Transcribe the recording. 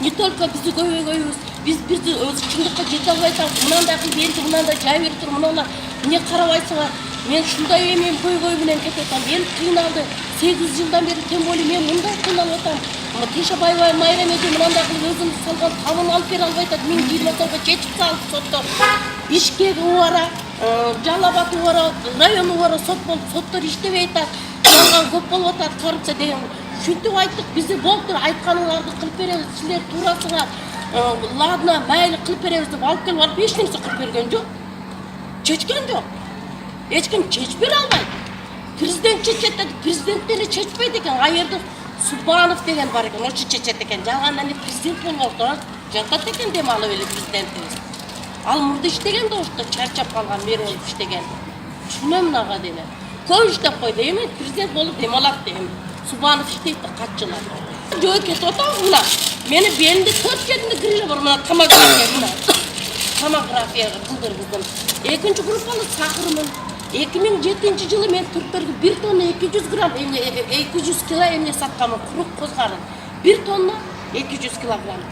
Не только бізді көбейгенбіз, бізді өзі шындыққа жете албай жатамыз. Мынандай қылып енді мынандай жай беріп тұр, мыналар не қарабайсыңар? Мен шындай емен көй менен кетіп жатамын. Мен қиналды. 8 жылдан бері тем более мен мындай қиналып жатамын. Тиша Байбай Майрам еде мынандай қылып өзіміз салған табын алып бере албай жатады. Мен 20 жылға шешіп салды сотта. Бишкек уара, Жалал-Абад уара, район уара сот болып, соттар иштебей жатады. Жалған көп болып жатады, коррупция деген. Шүйтіп айттық, бізде болып тұр, айтқаныңарды қылып береміз, сіздер турасыңар, ладно, мәйлі қылып береміз деп алып келіп алып, ешнәрсе қылып берген жоқ. Шешкен жоқ. Ешкім шешіп бере алмайды. Президент шешеді, президенттері шешпейді екен. Айырды Субанов деген бар екен, осы шешеді екен. Жалғаннан не президент болмауы жатады екен демалы өлі президентіміз. Ал мұрды іштеген де осы чарчап қалған мер болып іштеген. Түсінемін аға дене. Көп іштеп қойды, еме президент болып демалады деймін. Субанов іштейді қатшылар. Жой кетіп отыр мына. Мені белінде 4 жерінде грилі бар, мына томография қылдырғыздым. Екінші группалы сақырмын. 2007 жылы мен түріктерге 1 тонна 200 грамм, 200 кило емне сатқамын, құруқ қозғарын. 1 тонна 200 килограмм.